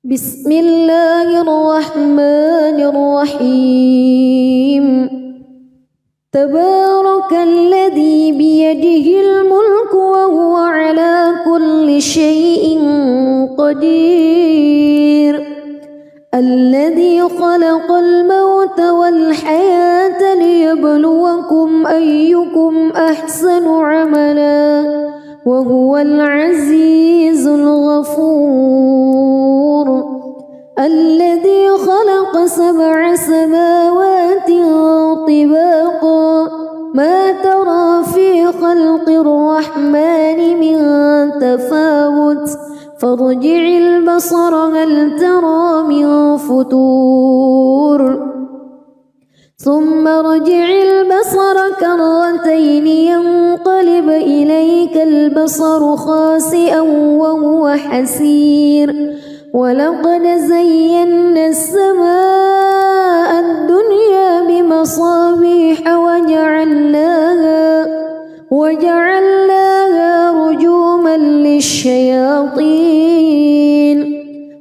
بسم الله الرحمن الرحيم تبارك الذي بيده الملك وهو على كل شيء قدير الذي خلق الموت والحياة ليبلوكم أيكم أحسن عملا وهو العزيز الغفور الذي خلق 7 سماوات طباقا ما ترى في خلق الرحمن من تفاوت فارجع البصر هل ترى من فتور ثم ارجع البصر كرتين ينقلب إليك البصر خاسئا وهو حسير ولقد زينا السماء الدنيا بمصابيح وجعلناها رجوما للشياطين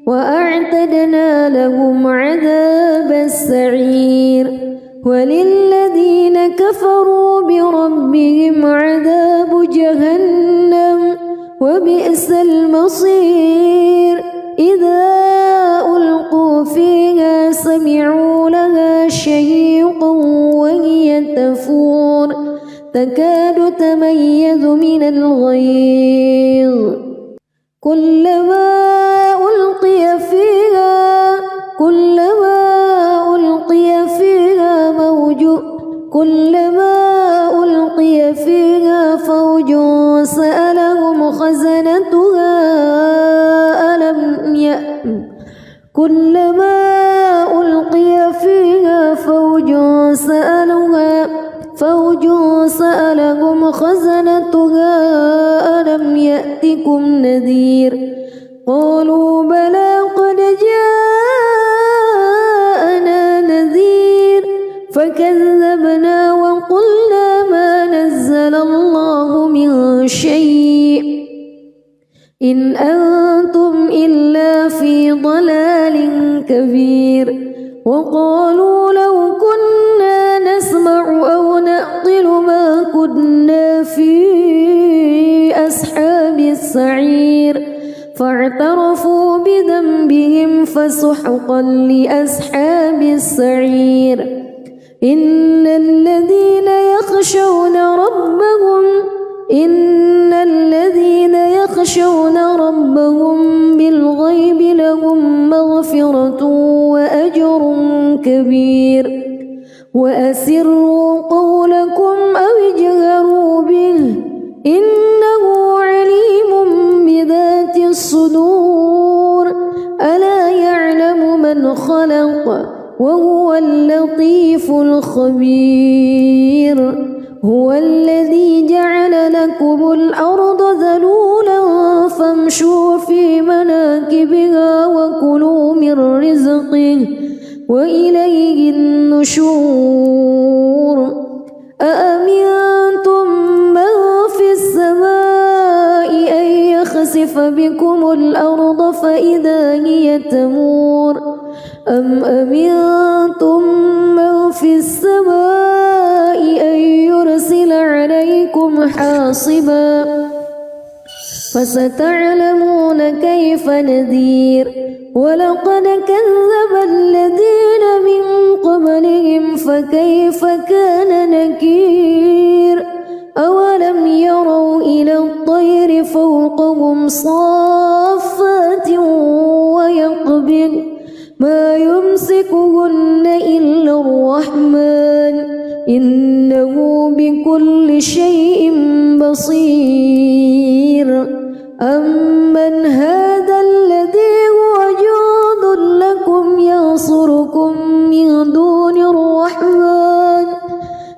وأعتدنا لهم عذاب السعير وللذين كفروا بربهم عذاب جهنم وبئس المصير إذا ألقوا فيها سمعوا لها شهيقا وهي تفور تكاد تميز من الغيظ كلما ألقي فيها فوج سألهم خزنتها ألم يأتكم نذير قالوا بلى قد جاءنا نذير فكذبنا وقلنا ما نزل الله من شيء إن أنتم إلا في ضلال كبير وقالوا لو كنا نسمع أو نعقل ما كنا في أصحاب السعير فاعترفوا بذنبهم فسحقا لأصحاب السعير إن الذين يخشون ربهم بالغيب لهم مغفرة وأجر كبير وأسروا قولكم أو اجهروا به إنه عليم بذات الصدور ألا يعلم من خلق وهو اللطيف الخبير هو الذي جعل لكم الأرض ذلولا فامشوا في مناكبها وكلوا من رزقه وإليه النشور أأمنتم من في السماء أن يخسف بكم الأرض فإذا هي تمور أم أمنتم من في السماء أن يرسل عليكم حاصبا فستعلمون كيف نذير ولقد كذب الذين من قبلهم فكيف كان نكير أولم يروا إلى الطير فوقهم صافات ويقبض ما يمسكهن إلا الرحمن إنه بكل شيء بصير أمن هذا الذي هو جند لكم ينصركم من دون الرحمن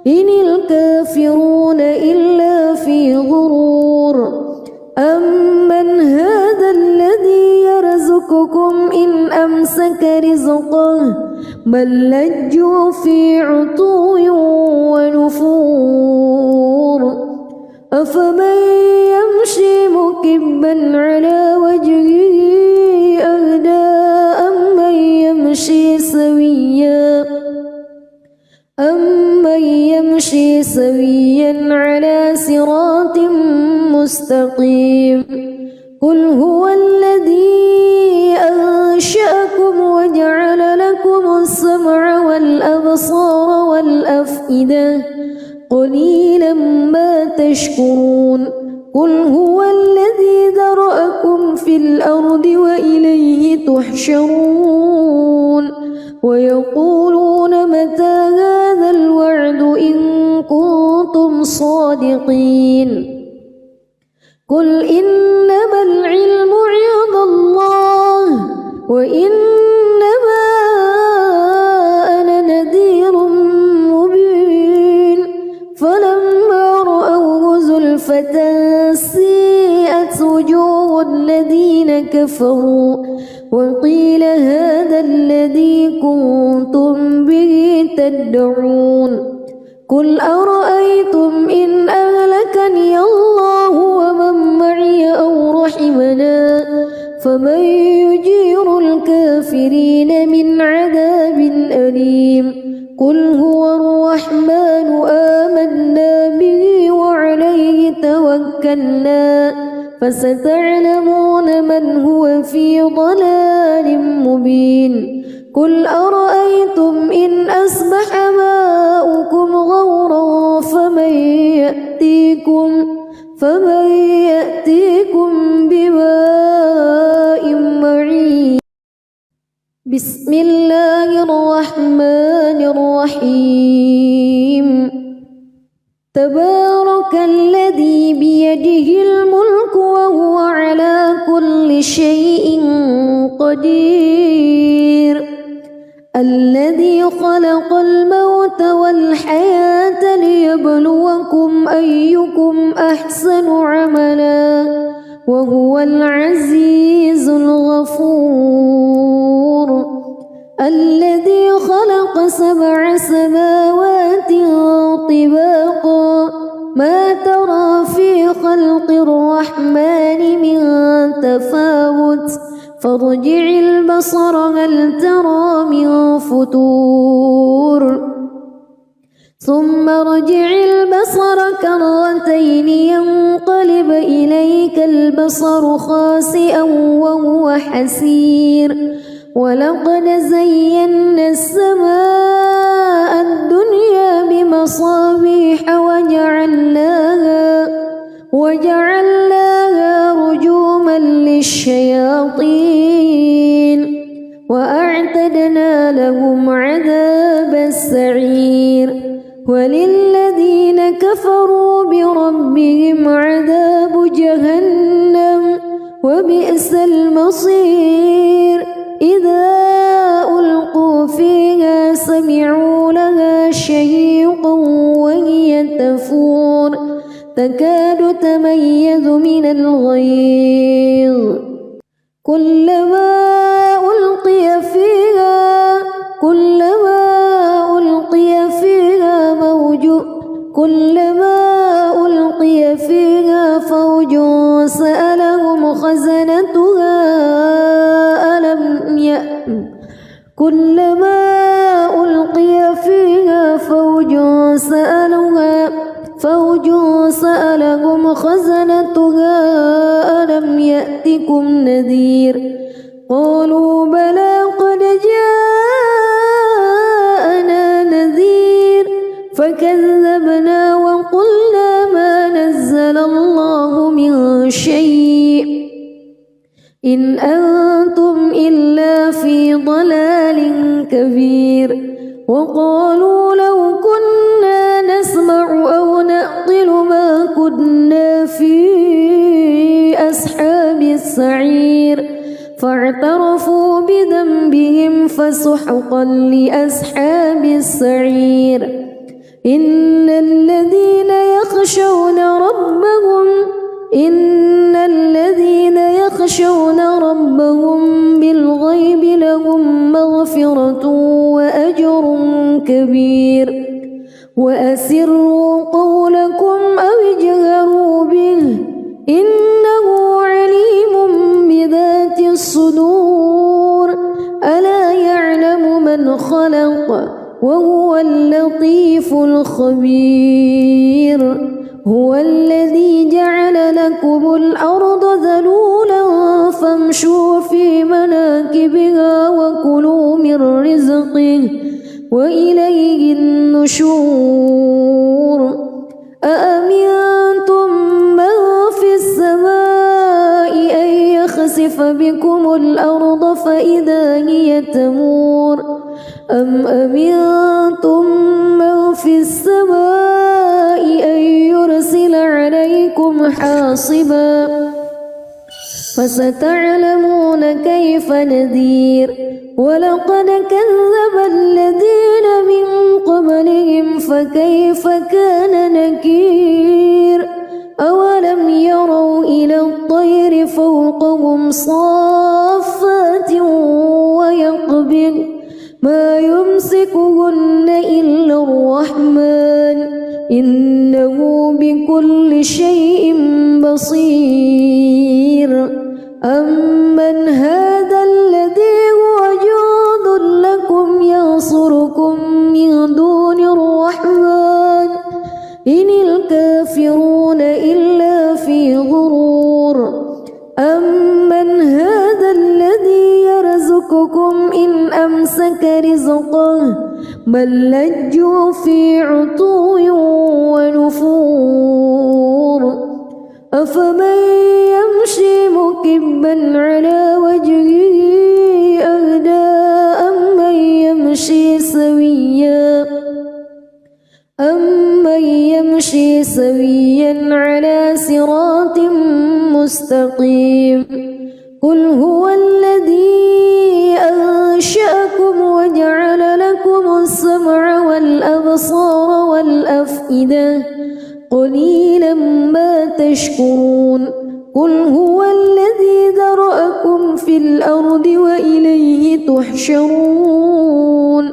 إن الكافرون إلا في غرور أمن هذا الذي يرزقكم إن أمسك رزقه بل لجوا في عتو ونفور أفمن يمشي مكبا على وجهه أهدى سويا على صراط مستقيم قل هو الذي أنشأكم وجعل لكم السمع والأبصار والأفئدة قليلا ما تشكرون قل هو الذي ذرأكم في الأرض وإليه تحشرون ويقولون متى هذا الوعد إن كنتم صادقين قل إنما العلم عند الله وإنما أنا نذير مبين فلما رأوه زلفة سيئت وجوه الذين كفروا وقيل هذا الذي كنتم به تدعون قل أرأيتم إن أهلكني الله ومن معي أو رحمنا فمن يجير الكافرين من عذاب أليم قل هو الرحمن آمنا به وعليه توكلنا فستعلمون من هو في ضلال مبين قل أرأيتم إن أصبح ماؤكم غورا فمن يأتيكم بماء معين بسم الله الرحمن الرحيم تبارك الذي بيده الملك وهو على كل شيء قدير الذي خلق الموت والحياة ليبلوكم أيكم أحسن عملا وهو العزيز الغفور الذي خلق 7 سماوات طباقا ما ترى في خلق الرحمن من تفاوت فارجع البصر هل ترى من فتور ثم ارجع البصر كرتين ينقلب إليك البصر خاسئا وهو حسير ولقد زينا السماء الدنيا بمصابيح وجعلناها رجوما للشياطين وأعتدنا لهم عذاب السعير وللذين كفروا بربهم عذاب جهنم وبئس المصير إذا ألقوا فيها سمعوا لها شهيقا وهي تفور تكاد تميز من الغيظ كلما ألقي فيها فوج سألهم خزنتها كلما ألقي فيها فوج سألهم خزنتها ألم يأتكم نذير قالوا بلى قد جاءنا نذير فكذبنا وقلنا ما نزل الله من شيء إن أنتم إلا في ضلال كبير وقالوا لو كنا نسمع أو نعقل ما كنا في أصحاب السعير فاعترفوا بذنبهم فسحقا لأصحاب السعير إن الذين يخشون ربهم بالغيب لهم مغفرة وأجر كبير وأسروا قولكم أو اجهروا به إنه عليم بذات الصدور ألا يعلم من خلق وهو اللطيف الخبير هو الذي جعل لكم الأرض ذلولا فامشوا في مناكبها وكلوا من رزقه وإليه النشور أأمنتم من في السماء أن يخسف بكم الأرض فإذا هي تمور أم أمنتم من في السماء أن يرسل عليكم حاصبا فستعلمون كيف نذير ولقد كذب الذين من قبلهم فكيف كان نكير أولم يروا إلى الطير فوقهم صافات ويقبض ما يمسكهن إلا الرحمن إنه بكل شيء بصير أمن هذا الذي هو جند لكم ينصركم من دون الرحمن إن الكافرون إلا في غرور أمن هذا الذي يرزقكم إن أمسك رزقه بل لجوا في عتو ونفور أفمن يمشي مكبا على وجهه أهدى أمن يمشي سويا على صراط مستقيم قل هو الذي أنشأكم وجعل لكم السمع والأبصار والأفئدة قليلا ما تشكرون قل هو الذي ذرأكم في الأرض وإليه تحشرون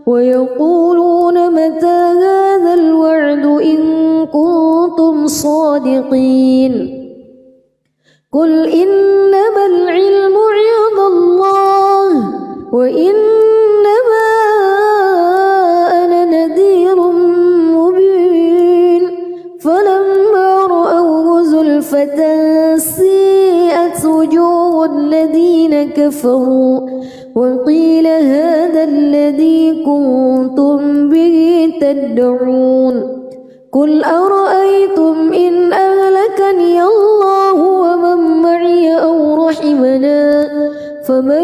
ويقولون متى هذا الوعد إن كنتم صادقين قل إنما العلم عند الله وإنما أنا نذير مبين فلما رأوه زلفة سيئت وجوه الذين كفروا وقيل هذا الذي كنتم به تدعون قل أرأيتم إن أهلكني الله ومن معي أو رحمنا فمن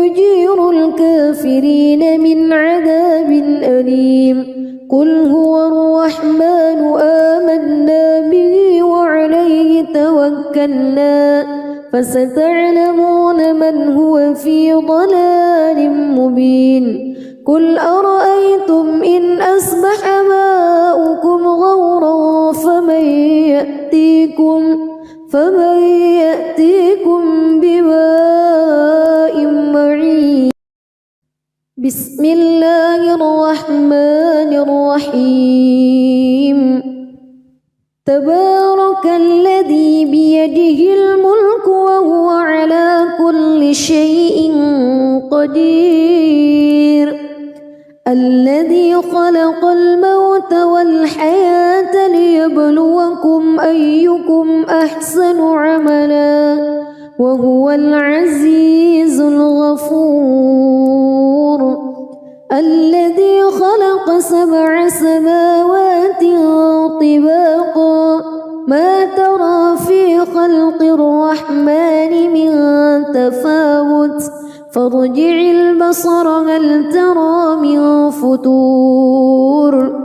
يجير الكافرين من عذاب أليم قل هو الرحمن آمنا به وعليه توكلنا فستعلمون من هو في ضلال مبين قل أرأيتم إن أصبح ماؤكم غورا فمن يأتيكم بماء معين بسم الله الرحمن الرحيم تبارك الذي بيده الملك وهو على كل شيء قدير الذي خلق الموت والحياة ليبلوكم أيكم أحسن عملا وهو العزيز الغفور الذي خلق 7 سماوات طباقا ما ترى في خلق الرحمن من تفاوت فارجع البصر هل ترى من فتور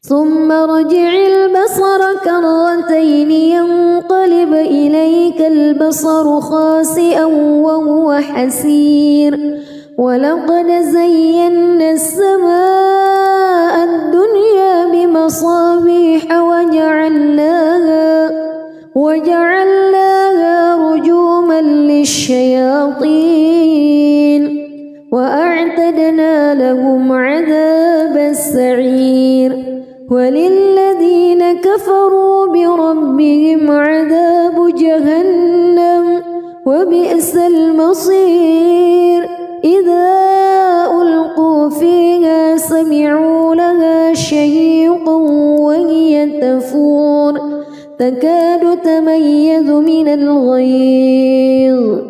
ثم ارجع البصر كرتين ينقلب إليك البصر خاسئا وهو حسير ولقد زينا السماء الدنيا بمصابيح وجعلناها رجوما للشياطين وأعتدنا لهم عذاب السعير وللذين كفروا بربهم عذاب جهنم وبئس المصير إذا ألقوا فيها الغيظ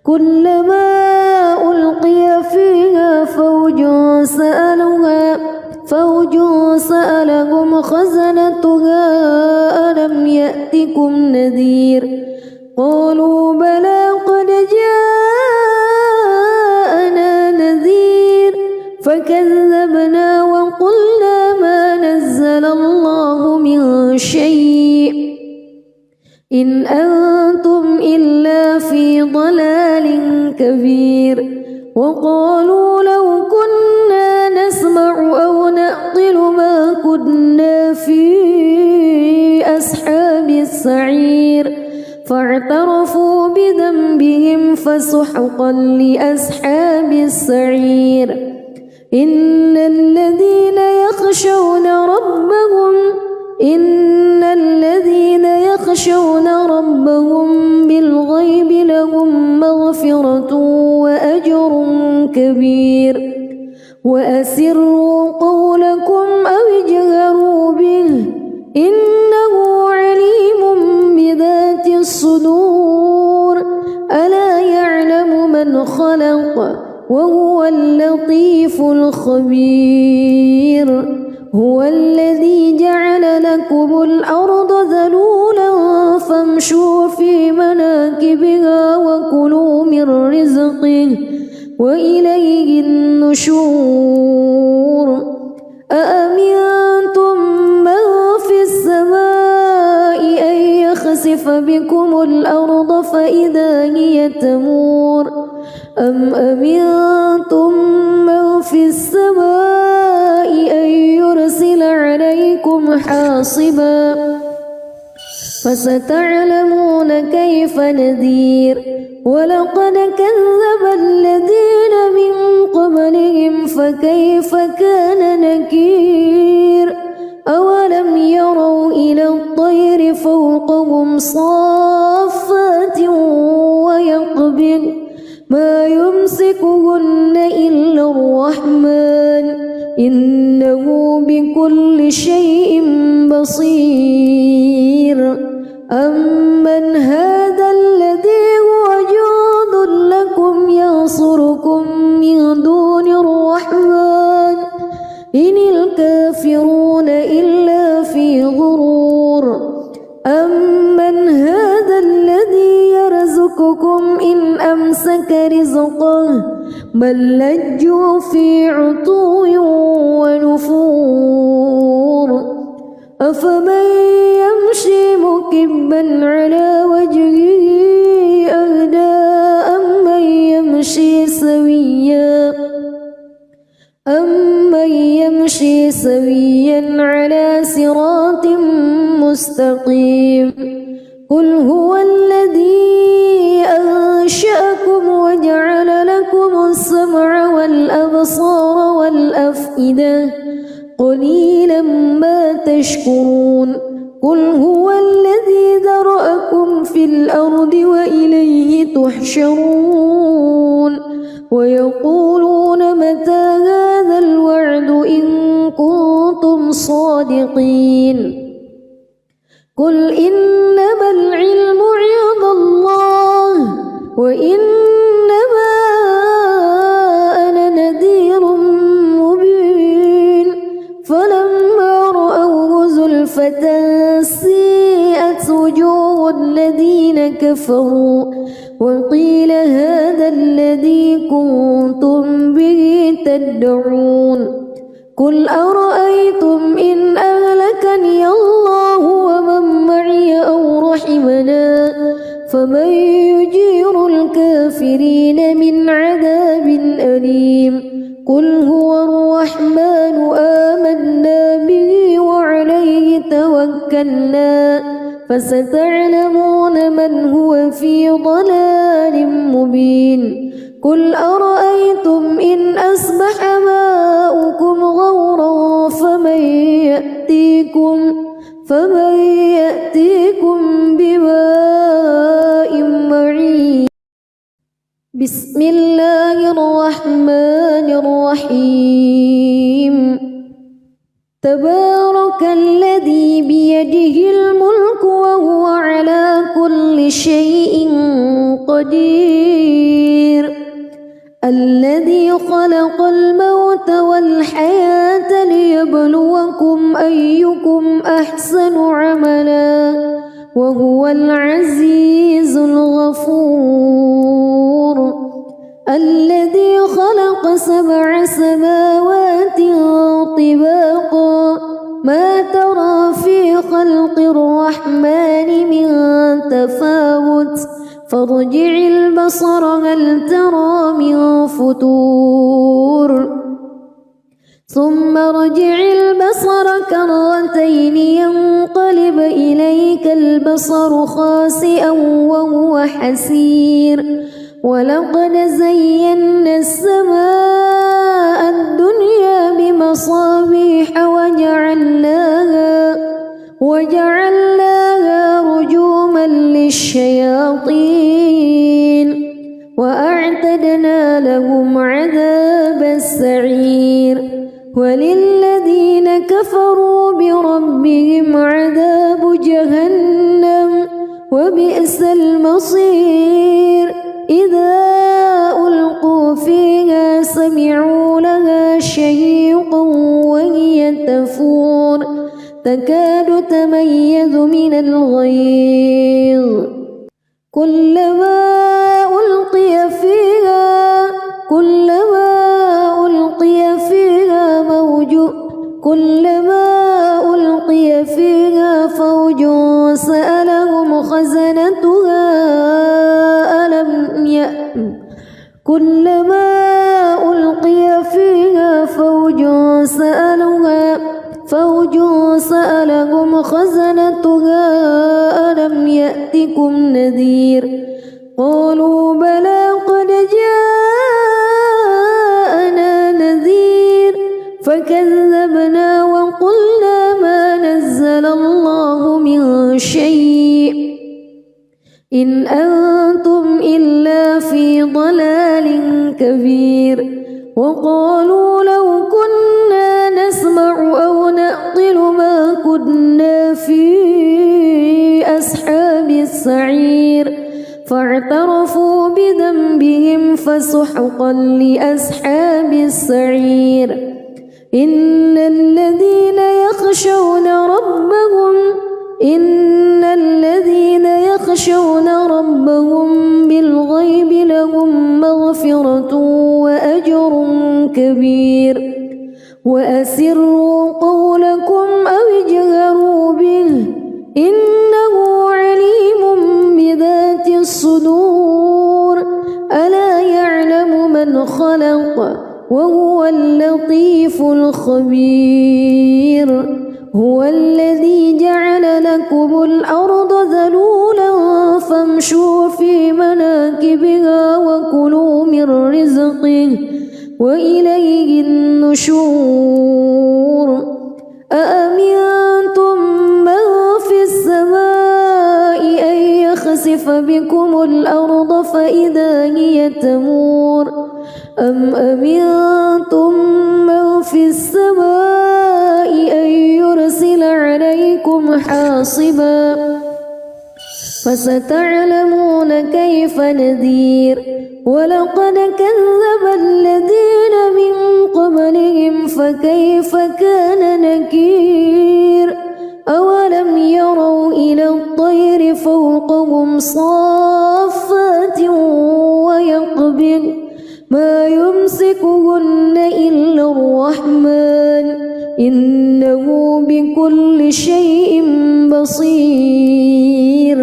كلما ألقي فيها فوج سألهم خزنتها ألم يأتكم نذير قالوا بلى قد جاءنا نذير فكذبنا وقلنا ما نزل الله من شيء إن أنتم إلا في ضلال كبير وقالوا لو كنا نسمع أو نعقل ما كنا في أصحاب السعير فاعترفوا بذنبهم فسحقا لأصحاب السعير إن الذين يخشون ربهم بالغيب لهم مغفرة وأجر كبير وأسروا قولكم أو اجهروا به إنه عليم بذات الصدور ألا يعلم من خلق وهو اللطيف الخبير هو الذي جعل لكم الأرض ذلولا فامشوا في مناكبها وكلوا من رزقه وإليه النشور أأمنتم من في السماء أن يخسف بكم الأرض فإذا هي تمور أم أمنتم من في السماء أن يرسل عليكم حاصبا فستعلمون كيف نذير ولقد كذب الذين من قبلهم فكيف كان نكير أولم يروا إلى الطير فوقهم صافات ويقبض ما يمسكهن إلا الرحمن إنه بكل شيء بصير أمن هذا الذي هو جند لكم ينصركم من دون الرحمن إن الكافرون إلا في غرور أمن هذا الذي يرزقكم إن أمسك رزقه بل لجوا في عتو ونفور أفمن يمشي مكبا على وجهه أهدى أمن يمشي سويا على صراط مستقيم قل هو الذي أنشأكم وجعل لكم السمع والأبصار والأفئدة قليلا ما تشكرون قل هو الذي ذرأكم في الأرض وإليه تحشرون ويقولون متى هذا الوعد إن كنتم صادقين قل إنما العلم عند الله وإنما أنا نذير مبين فلما رأوه زلفة سيئت وجوه الذين كفروا وقيل هذا الذي كنتم به تدعون قل أرأيتم إن أهلكني الله ومن معي أو رحمنا فمن يجير الكافرين من عذاب أليم قل هو الرحمن آمنا به وعليه توكلنا فستعلمون من هو في ضلال مبين قل أرأيتم إن أصبح ماؤكم غورا فمن بسم الله الرحمن الرحيم تبارك الذي بيده الملك وهو على كل شيء قدير الذي خلق الموت والحياة ليبلوكم أيكم أحسن عملا وهو العزيز الغفور الذي خلق 7 سماوات طباقا ما ترى في خلق الرحمن من تفاوت فارجع البصر هل ترى من فتور ثم ارجع البصر كرتين ينقلب إليك البصر خاسئا وهو حسير ولقد زينا السماء الدنيا بمصابيح وجعلناها رجوما للشياطين وأعتدنا لهم عذاب السعير وللذين كفروا بربهم عذاب جهنم وبئس المصير إذا ألقوا فيها سمعوا لها شهيقا وهي تفور تكاد تميز من الغيظ كلما ألقي فيها فوج سألهم خزنتها كلما ألقي فيها فوج سألهم خزنتها ألم يأتكم نذير قالوا بلى قد جاءنا نذير فكذبنا وقلنا ما نزل الله من شيء إن أنتم إلا في ضلال كبير وقالوا لو كنا نسمع أو نعقل ما كنا في أصحاب السعير فاعترفوا بذنبهم فسحقا لأصحاب السعير إن الذين يخشون ربهم بالغيب لهم مغفرة وأجر كبير وأسروا قولكم أو اجهروا به إنه عليم بذات الصدور ألا يعلم من خلق وهو اللطيف الخبير هو الذي جعل لكم الأرض ذلولا فامشوا في مناكبها وكلوا من رزقه وإليه النشور أأمنتم من في السماء أن يخسف بكم الأرض فإذا هي تمور أم أمنتم من في السماء أن يرسل عليكم حاصبا فستعلمون كيف نذير ولقد كذب الذين من قبلهم فكيف كان نكير أولم يروا إلى الطير فوقهم صافات ويقبض ما يمسكهن إلا الرحمن إنه بكل شيء بصير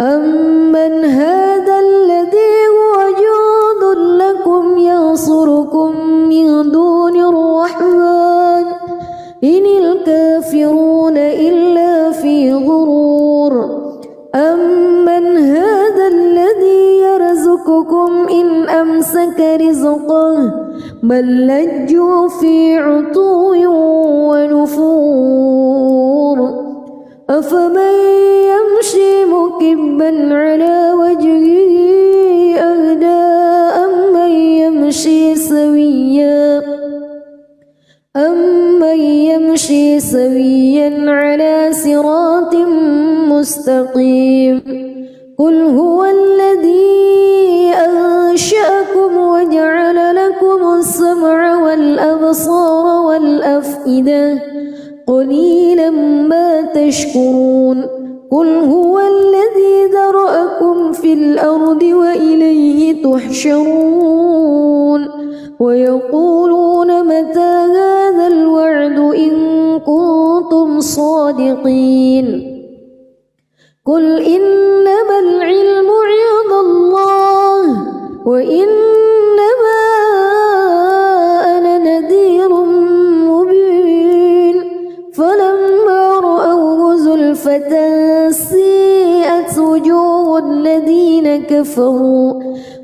أمن هذا الذي هو جند لكم ينصركم من دون الرحمن إن الكافرون إلا في غرور أمن هذا الذي يرزقكم إن أمسك رزقه بل لجوا في عتو ونفور أفمن يمشي مكبا على وجهه أهدى مستقيم قل هو الذي أنشأكم وجعل لكم السمع والأبصار والأفئدة قليلا ما تشكرون قل هو الذي ذرأكم في الأرض وإليه تحشرون ويقولون متى هذا الوعد إن كنتم صادقين قل إنما العلم عند الله وإنما أنا نذير مبين فلما رأوه زلفة سيئت وجوه الذين كفروا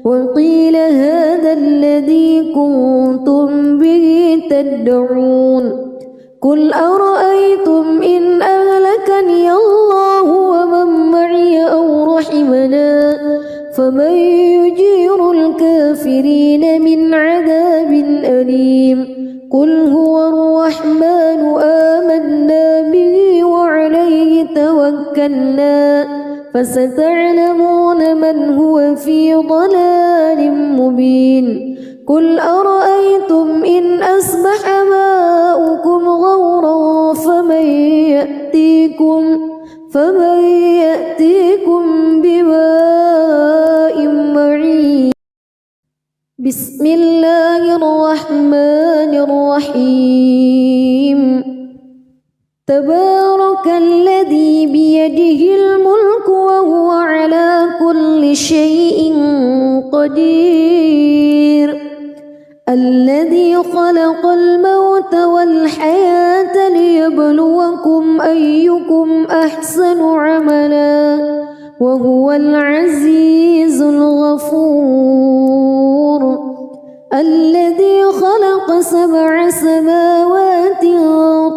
وقيل هذا الذي كنتم به تدعون قل أرأيتم إن أهلكني الله ومن معي أو رحمنا فمن يجير الكافرين من عذاب أليم قل هو الرحمن آمنا به وعليه توكلنا فستعلمون من هو في ضلال مبين قل أرأيتم إن أصبح ماؤكم غورا فمن يأتيكم بماء معين بسم الله الرحمن الرحيم تبارك الذي بيده الملك وهو على كل شيء قدير الذي خلق الموت والحياة ليبلوكم أيكم أحسن عملا وهو العزيز الغفور الذي خلق 7 سماوات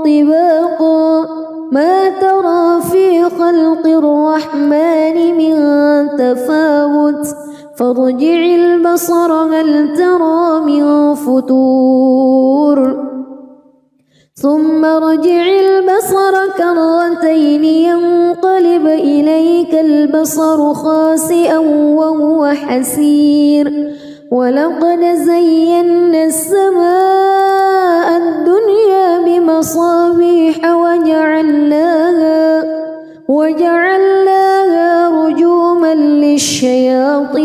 طباقا ما ترى في خلق الرحمن من تفاوت فارجع البصر هل ترى من فتور ثم ارجع البصر كرتين ينقلب إليك البصر خاسئا وهو حسير ولقد زينا السماء الدنيا بمصابيح وجعلناها رجوما للشياطين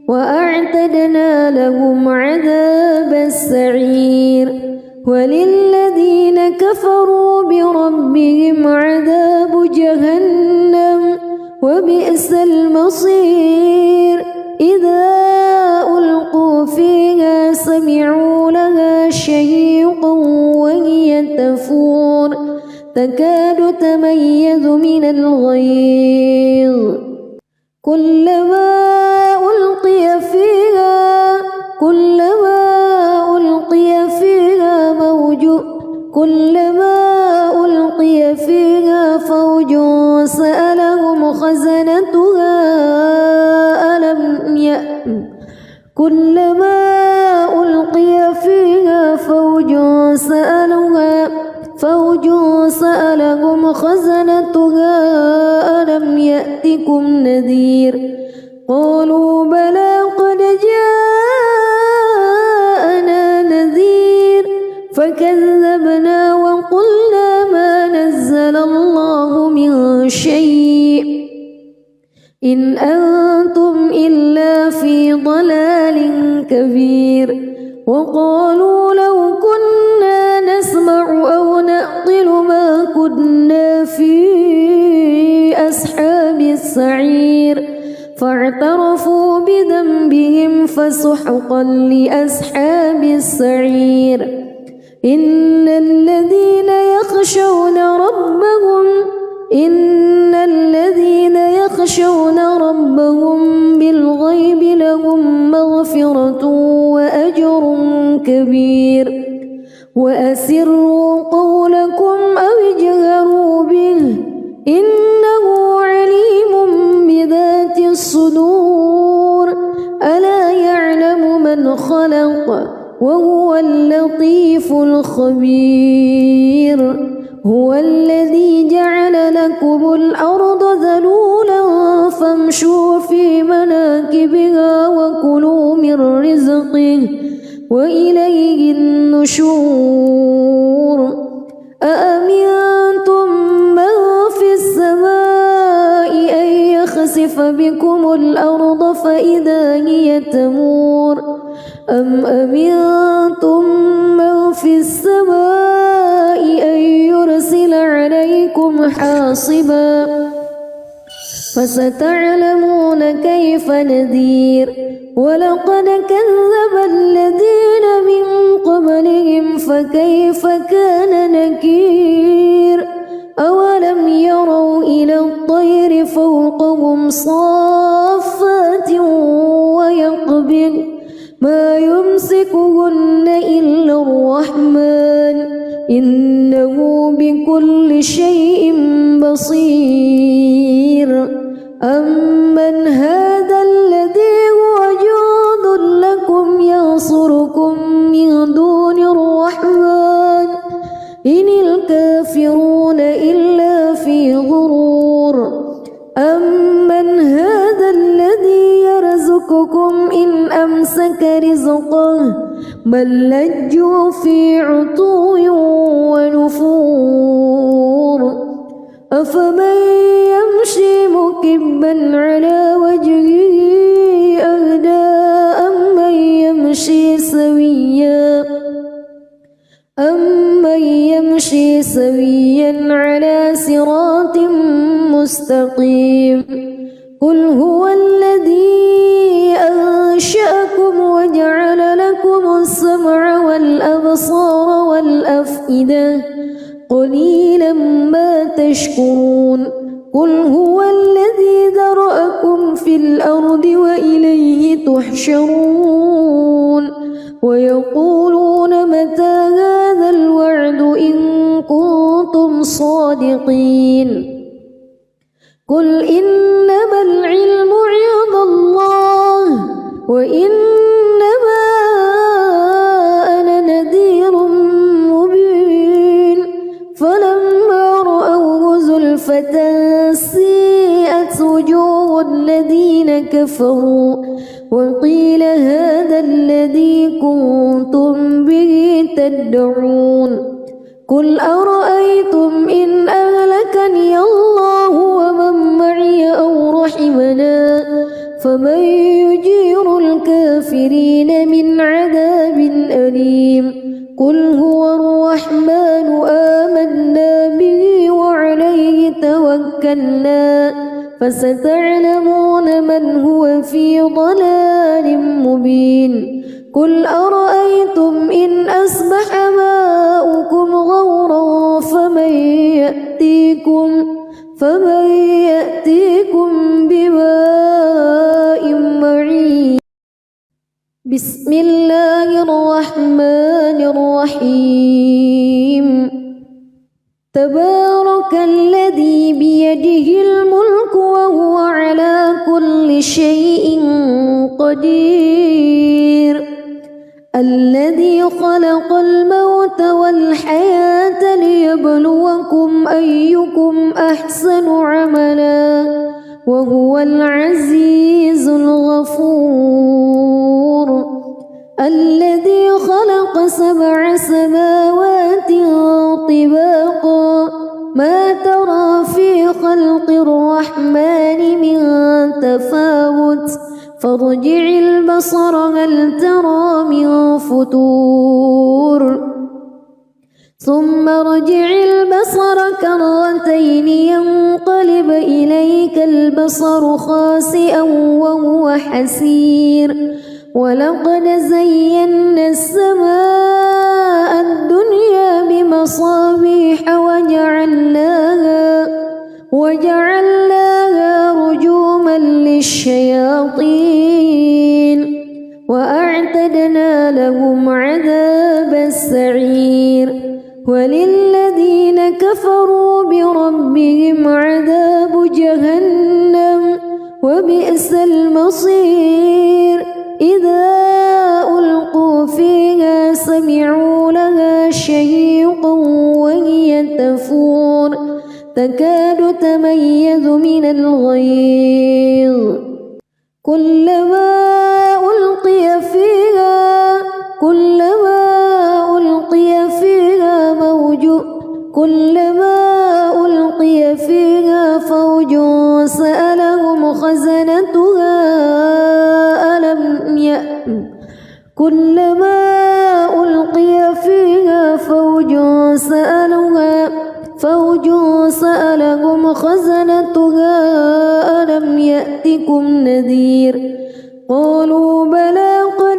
وأعتدنا لهم عذاب السعير وللذين كفروا بربهم عذاب جهنم وبئس المصير إذا ألقوا فيها سمعوا لها شهيقا وهي تفور تكاد تميز من الغيظ كلما ألقي فيها فوج سألهم خزنتها كلما ألقي فيها فوج سألهم خزنتها ألم يأتكم نذير قالوا بلى قد جاءنا نذير فكذبنا وقلنا ما نزل الله من شيء إن أنتم إلا في ضلال كبير وقالوا لو كنا نسمع أو نعقل ما كنا في أصحاب السعير فاعترفوا بذنبهم فسحقا لأصحاب السعير إن الذين يخشون ربهم بالغيب لهم مغفرة وأجر كبير وأسروا قولكم أو اجهروا به إنه عليم بذات الصدور ألا يعلم من خلق وهو اللطيف الخبير هو الذي جعل لكم لكم الأرض ذلولا فامشوا في مناكبها وكلوا من رزقه وإليه النشور أأمنتم من في السماء أن يخسف بكم الأرض فإذا هي تمور أم أمنتم من في السماء أن يرسل عليكم حاصبا فستعلمون كيف نذير ولقد كذب الذين من قبلهم فكيف كان نكير أولم يروا إلى الطير فوقهم صافات ويقبض ما يمسكهن إلا الرحمن إنه بكل شيء بصير أمن هذا الذي هو جند لكم ينصركم من دون الرحمن إن الكافرون إلا في غرور أمن هذا الذي يرزقكم إن أمسك رزقه بل لجوا في عتو ونفور أفمن يمشي مكبا على وجهه أهدى أمن يمشي سويا على صراط مستقيم قل هو الذي أنشأكم وجعل لكم السمع والأبصار والأفئدة قليلا ما تشكرون قل هو الذي ذرأكم في الأرض وإليه تحشرون ويقولون متى هذا الوعد إن كنتم صادقين قل إنما العلم عند الله وإنما أنا نذير مبين فلما رأوه زلفة سيئت وجوه الذين كفروا وقيل هذا الذي كنتم به تدعون قل أرأيتم إن أهلكني الله ومن معي أو رحمنا فمن يجير الكافرين من عذاب أليم قل هو الرحمن آمنا به وعليه توكلنا فستعلمون من هو في ضلال مبين قل أرأيتم إن أصبح ماؤكم غورا فمن يأتيكم بماء معين بسم الله الرحمن الرحيم تبارك الذي بيده الملك وهو على كل شيء قدير الذي خلق الموت والحياة ليبلوكم أيكم أحسن عملا وهو العزيز الغفور الذي خلق 7 سماوات طباقا ما ترى في خلق الرحمن من تفاوت فارجع البصر هل ترى من فتور ثم ارجع البصر كرتين ينقلب إليك البصر خاسئا وهو حسير ولقد زينا السماء الدنيا بمصابيح وجعلناها رجوما للشياطين وأعتدنا لهم عذاب السعير وللذين كفروا بربهم عذاب جهنم وبئس المصير إذا ألقوا فيها سمعوا لها شهيقا وهي تفور تكاد من الغيظ كلما ألقي فيها فوج سألهم خزنتها ألم يأتكم نذير قالوا بلى قد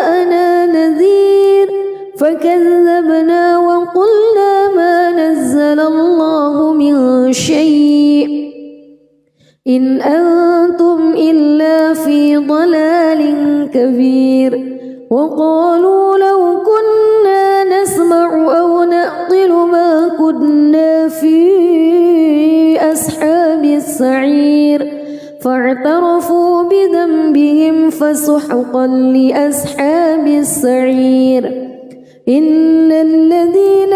جاءنا نذير فكذبنا وقلنا ما نزل الله من شيء إن أنتم إلا في ضلال كبير وقالوا لو كنا نسمع أو نعقل ما كنا في أصحاب السعير فاعترفوا بذنبهم فسحقا لأصحاب السعير إن الذين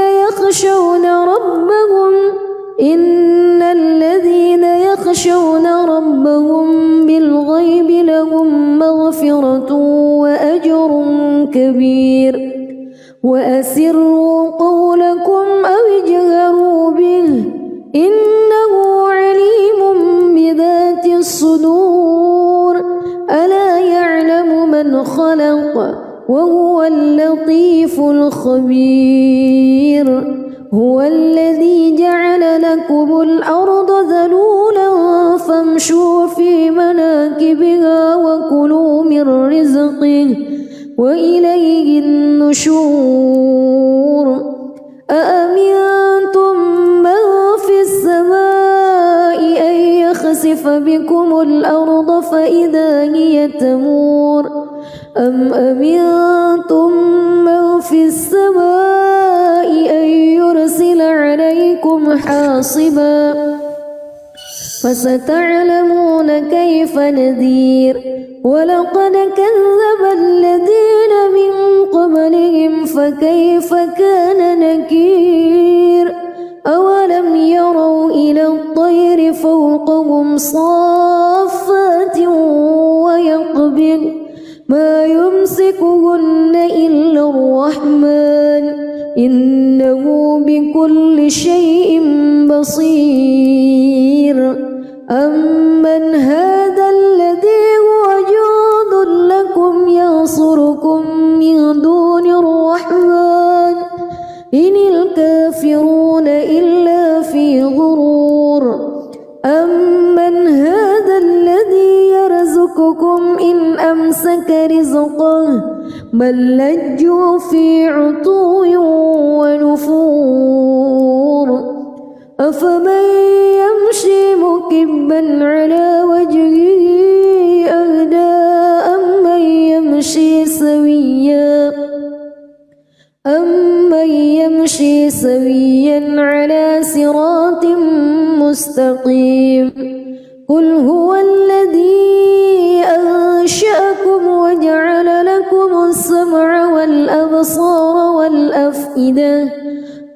يخشون ربهم بالغيب لهم مغفرة وأجر كبير وأسروا قولكم أو اجهروا به إنه عليم بذات الصدور ألا يعلم من خلق وهو اللطيف الخبير هو الذي جعل لكم الأرض ذلولا فامشوا في مناكبها وكلوا من رزقه وإليه النشور أأمنتم من في السماء أن يخسف بكم الأرض فإذا هي تمور أم أمنتم من في السماء أن يرسل عليكم حاصبا فستعلمون كيف نذير ولقد كذب الذين من قبلهم فكيف كان نكير أولم يروا إلى الطير فوقهم صافات ويقبض ما يمسكهن إلا الرحمن إنه بكل شيء بصير أمن هذا الذي هو جند لكم ينصركم من دون الرحمن إن الكافرون إلا في غرور أمن هذا الذي يرزقكم إن أمسك رزقه بل لجوا في عتو ونفور أفمن يمشي مكبا على وجهه أهدى أمن يمشي سويا على صراط مستقيم قل هو الذي أنشأكم وجعل لكم السمع والأبصار والأفئدة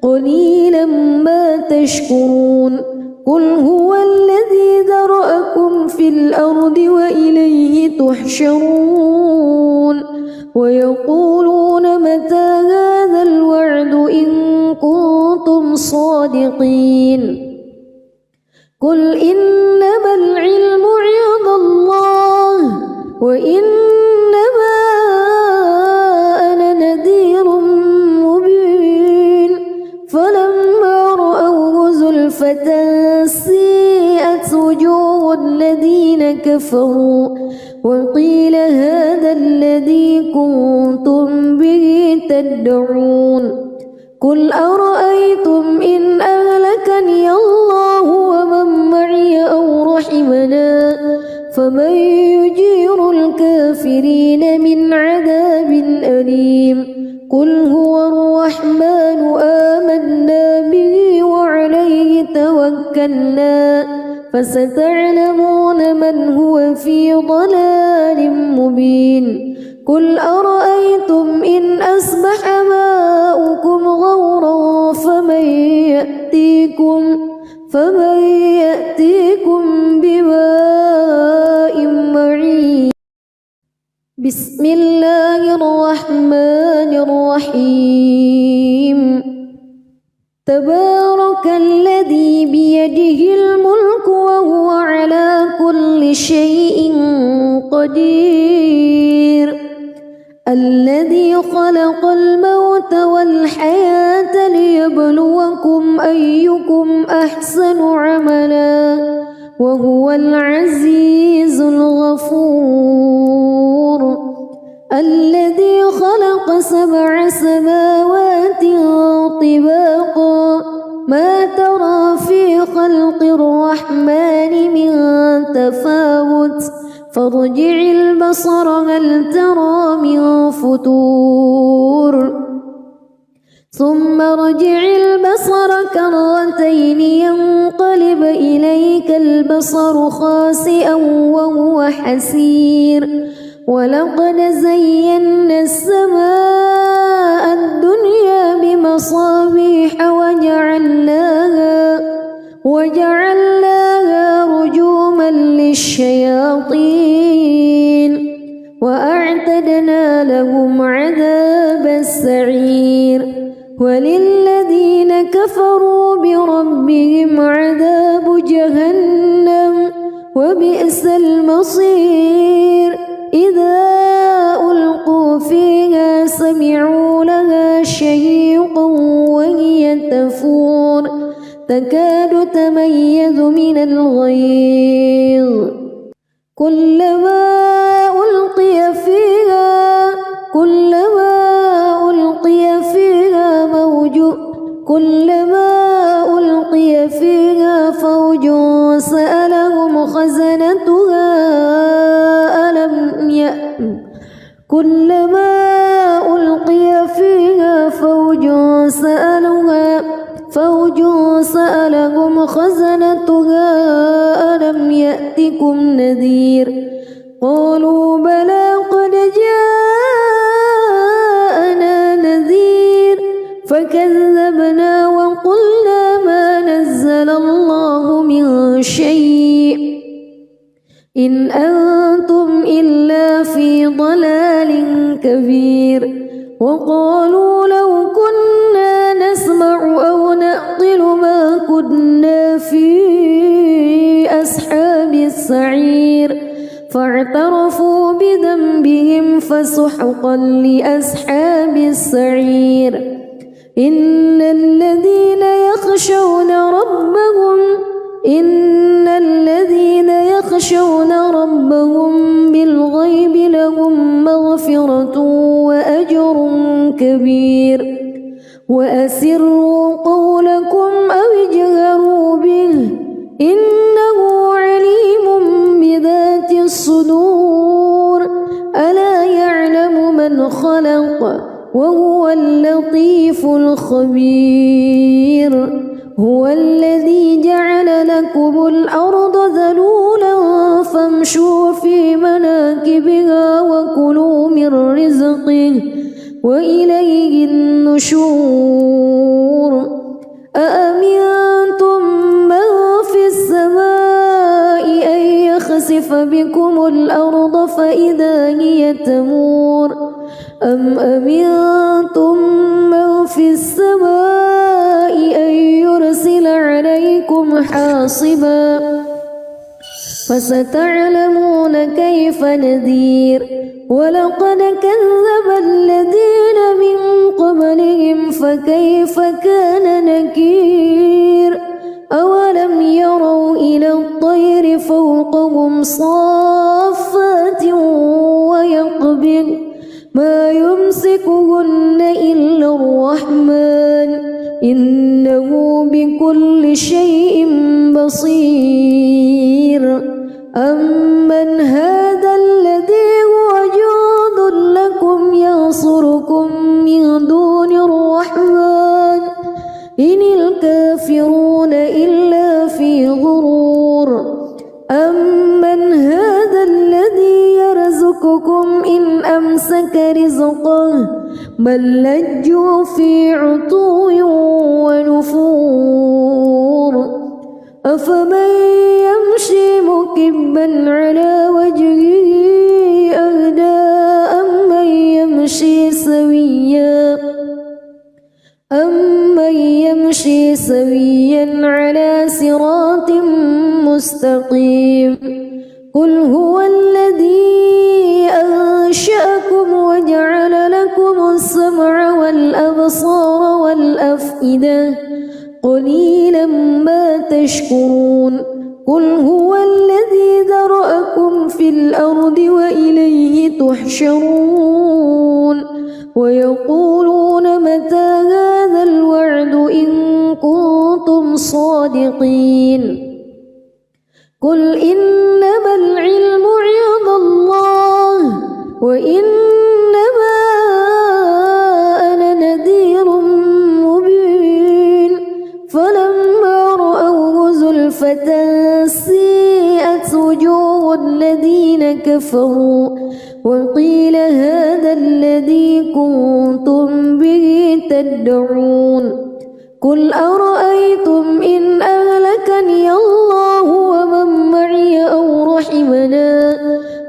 قليلا ما تشكرون قل هو الذي ذرأكم في الأرض وإليه تحشرون ويقولون متى هذا الوعد إن كنتم صادقين قل إنما العلم عند الله وإنما أنا نذير مبين فلما رأوه زلفة سيئت وجوه الذين كفروا وقيل هذا الذي كنتم به تدعون قل أرأيتم إن أهلكني الله ومن معي أو رحمنا فمن يجير الكافرين من عذاب أليم قل هو الرحمن آمنا به وعليه توكلنا فستعلمون من هو في ضلال مبين قل أرأيتم إن أصبح ماؤكم غورا فمن يأتيكم بماء معين بسم الله الرحمن الرحيم تبارك الذي بيده الملك وهو على كل شيء قدير الذي خلق الموت والحياة ليبلوكم أيكم أحسن عملا وهو العزيز الغفور الذي خلق 7 سماوات طباقا ما ترى في خلق الرحمن من تفاوت فارجع البصر هل ترى من فتور ثم ارجع البصر كرتين ينقلب إليك البصر خاسئا وهو حسير ولقد زينا السماء الدنيا بمصابيح وجعلناها رجوما للشياطين وأعتدنا لهم عذاب السعير وللذين كفروا بربهم عذاب جهنم وبئس المصير إذا ألقوا فيها سمعوا لها شهيقا وهي تفور تكاد تميز من الغيظ كلما ألقي فيها فوج سألهم خزنتها كلما ألقي فيها فوج سألهم خزنتها ألم يأتكم نذير قالوا بلى قد جاءنا نذير فكذبنا وقلنا ما نزل الله من شيء إن أنتم إلا في ضلال كبير وقالوا لو كنا نسمع أو نعقل ما كنا في أصحاب السعير فاعترفوا بذنبهم فسحقا لأصحاب السعير إن الذين يخشون ربهم بالغيب لهم مغفرة وأجر كبير وأسروا قولكم أو اجهروا به إنه عليم بذات الصدور ألا يعلم من خلق وهو اللطيف الخبير هو الذي جعل لكم الأرض ذلولا فامشوا في مناكبها وكلوا من رزقه وإليه النشور أأمنتم من في السماء أن يخسف بكم الأرض فإذا هي تمور أم أمنتم من في السماء أن يرسل عليكم حاصبا فستعلمون كيف نذير ولقد كذب الذين من قبلهم فكيف كان نكير أولم يروا إلى الطير فوقهم صافات ويقبض ما يمسكهن إلا الرحمن إنه بكل شيء بصير أمن هذا الذي هو جند لكم ينصركم من دون الرحمن إن الكافرون إلا في غرور أمن هذا الذي يرزقكم إن أمسك رزقه بل لجوا في عتو ونفور أفمن يمشي مكبا على وجهه أهدى أمن يمشي سويا على صراط مستقيم قل هو الذي أنشأكم وجعل لكم السمع والأبصار والأفئدة قليلا ما تشكرون قل هو الذي ذرأكم في الأرض وإليه تحشرون ويقولون متى هذا الوعد إن كنتم صادقين قل إنما العلم عند الله وإنما أنا نذير مبين فلما رأوه زلفة سيئت وجوه الذين كفروا وقيل هذا الذي كنتم به تدعون قل أرأيتم إن أهلكني الله ومن معي أو رحمنا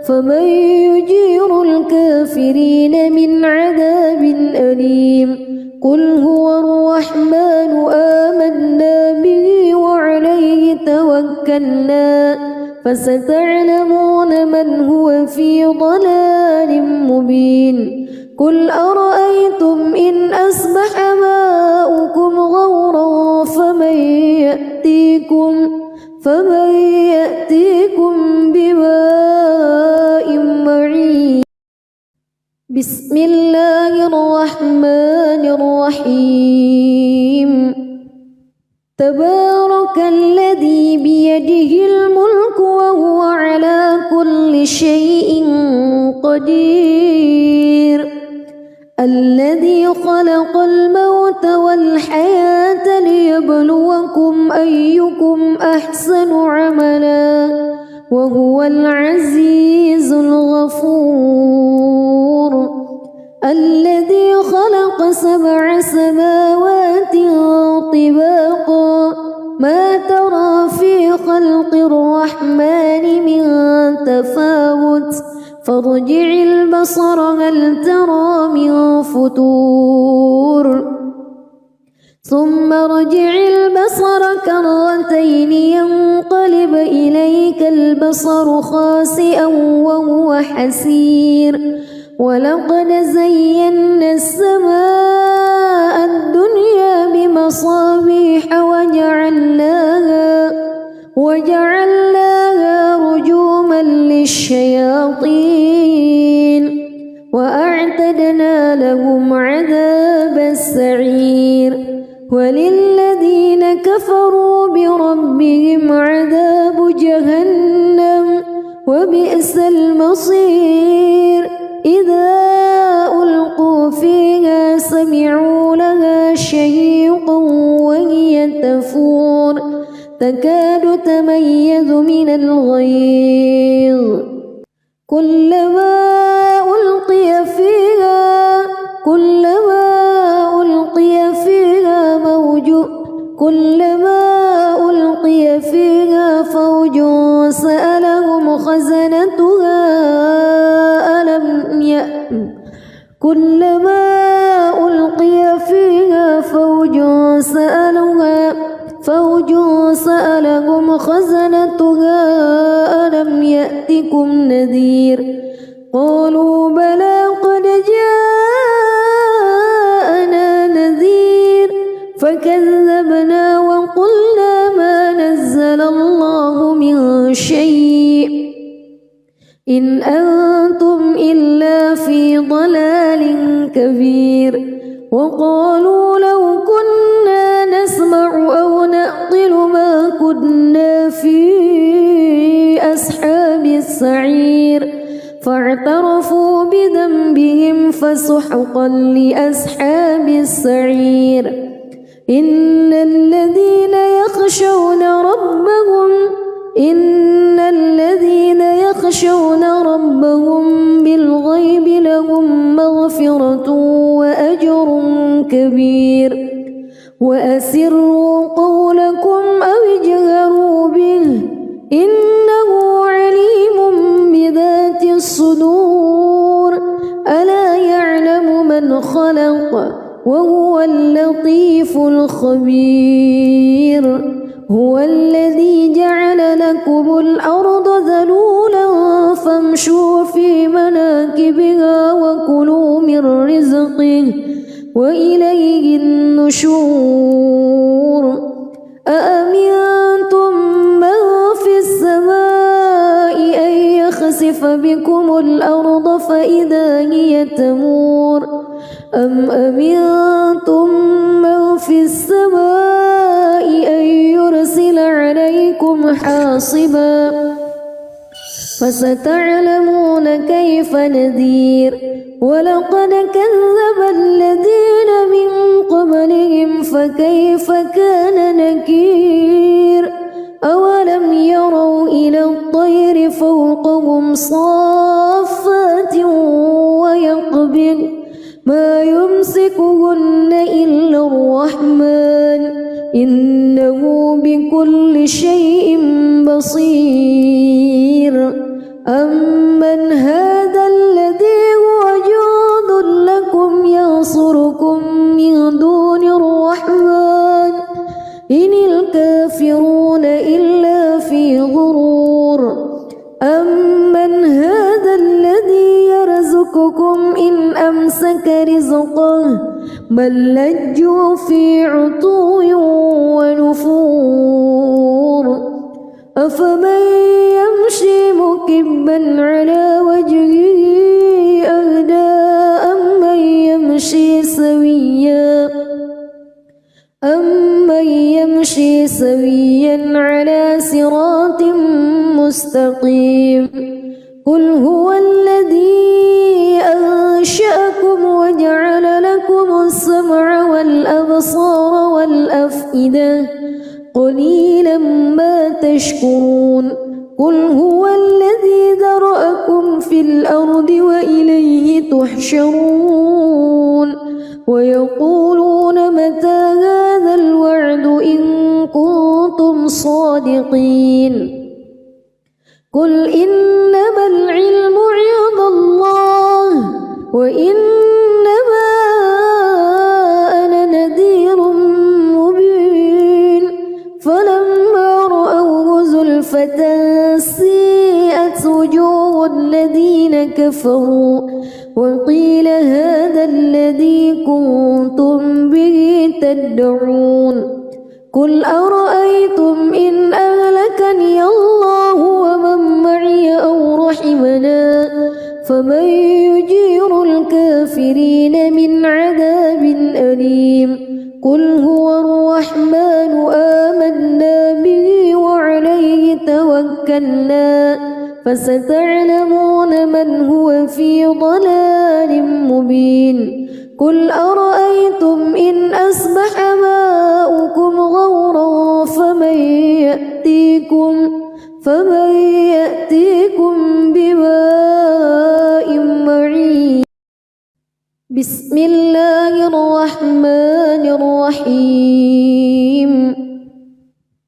فمن يجير الكافرين من عذاب أليم قل هو الرحمن آمنا به وعليه توكلنا فستعلمون من هو في ضلال مبين قل أرأيتم إن أصبح ماؤكم غورا فمن يأتيكم بماء معين بسم الله الرحمن الرحيم تبارك الذي بيده الملك وهو على كل شيء قدير الذي خلق الموت والحياة ليبلوكم أيكم أحسن عملا وهو العزيز الغفور الذي خلق 7 سماوات طباقا ما ترى في خلق الرحمن من تفاوت فارجع البصر هل ترى من فطور ثم ارجع البصر كرتين ينقلب إليك البصر خاسئا وهو حسير ولقد زينا السماء الدنيا بمصابيح وجعلناها رجوما للشياطين وأعتدنا لهم عذاب السعير وللذين كفروا بربهم عذاب جهنم وبئس المصير إذا ألقوا فيها سمعوا لها شهيقا وهي تفور تكاد تميز من الغيظ كلما ألقي فيها فوج سألهم خزنتها كلما ألقي فيها فوج سألهم خزنتها ألم يأتكم نذير قالوا بلى قد جاءنا نذير فكذبنا وقلنا ما نزل الله من شيء إن أنتم إلا في ضلال كبير وقالوا لو كنا نسمع أو نعقل ما كنا في أصحاب السعير فاعترفوا بذنبهم فسحقا لأصحاب السعير إن الذين يخشون ربهم بالغيب لهم مغفرة وأجر كبير وأسروا قولكم أو اجهروا وهو اللطيف الخبير هو الذي جعل لكم الأرض ذلولا فامشوا في مناكبها وكلوا من رزقه وإليه النشور أأمنتم من في السماء أن يخسف بكم الأرض فإذا هي تمور أم أمنتم من في السماء أن يرسل عليكم حاصبا فستعلمون كيف نذير ولقد كذب الذين من قبلهم فكيف كان نكير أولم يروا إلى الطير فوقهم صافات ويقبض ما يمسكهن إلا الرحمن إنه بكل شيء بصير أمن هذا الذي هو جند لكم ينصركم من دون الرحمن إن الكافرون إلا في غرور أمن هذا الذي يرزقكم إن أمسك رزقه بل لجوا في عتو ونفور أفمن يمشي مكبا على وجهه أهدى أمن يمشي سويا على صراط مستقيم قل هو الذي أنشأكم وجعل لكم السمع والأبصار والأفئدة قليلا ما تشكرون قل هو الذي ذرأكم في الأرض وإليه تحشرون ويقولون متى هذا الوعد إن كنتم صادقين قل إنما العلم عند الله وإنما أنا نذير مبين فلما رأوه زلفة سيئت وجوه الذين كفروا وقيل هذا الذي كنتم به تدعون قل أرأيتم إن أهلكني الله ومن معي أو رحمنا فمن يجير الكافرين من عذاب أليم قل هو الرحمن آمنا به وعليه توكلنا فستعلمون من هو في ضلال مبين قل أرأيتم إن أصبح ماؤكم غورا فمن يأتيكم بماء معين بسم الله الرحمن الرحيم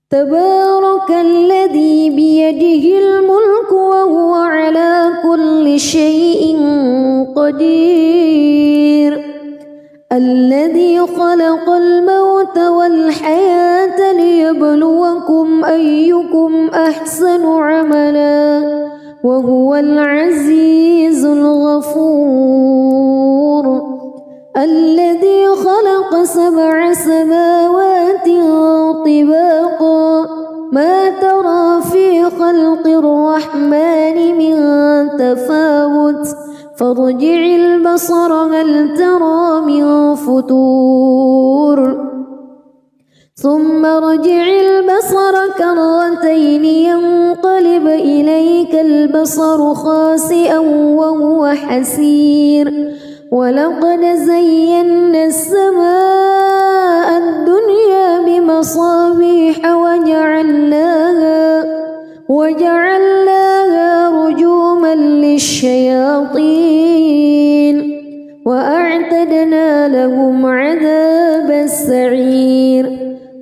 تبارك الذي بيده الملك وهو على كل شيء قدير الذي خلق الموت والحياة ليبلوكم أيكم أحسن عملا وهو العزيز الغفور الذي خلق 7 سماوات طباقا ما ترى في خلق الرحمن من تفاوت فارجع البصر هل ترى من فتور ثم ارجع البصر كرتين ينقلب إليك البصر خاسئا وهو حسير ولقد زينا السماء الدنيا بمصابيح وجعلناها رجوما للشياطين وأعتدنا لهم عذاب السعير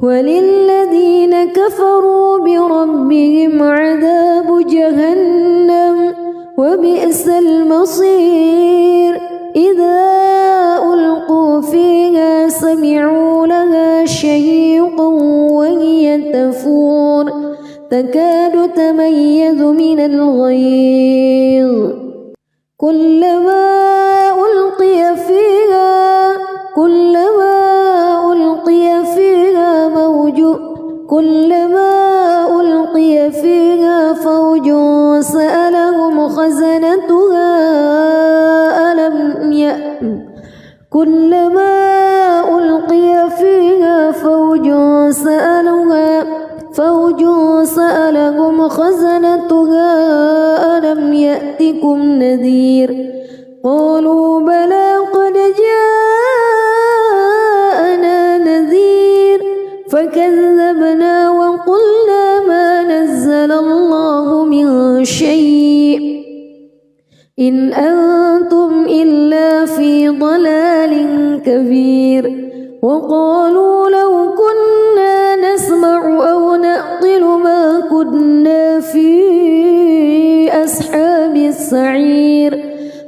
وللذين كفروا بربهم عذاب جهنم وبئس المصير إذا ألقوا فيها تكاد تميز من الغيظ كلما ألقي فيها فوج سألهم خزنتها ألم يأتكم نذير قالوا بلى قد جاءنا نذير فكذبنا وقلنا ما نزل الله من شيء إن أنتم إلا في ضلال كبير وقالوا لو كنا نسمع أو نعقل ما كنا في أصحاب السعير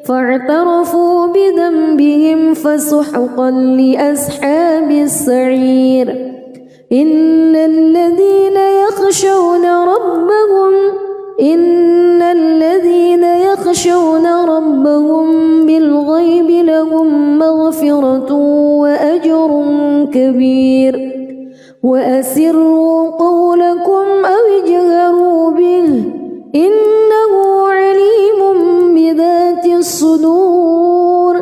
فاعترفوا بذنبهم فسحقا لأصحاب السعير إن الذين يخشون ربهم بالغيب لهم مغفرة وأجر كبير وأسروا قولكم أو اجهروا به إنه عليم بذات الصدور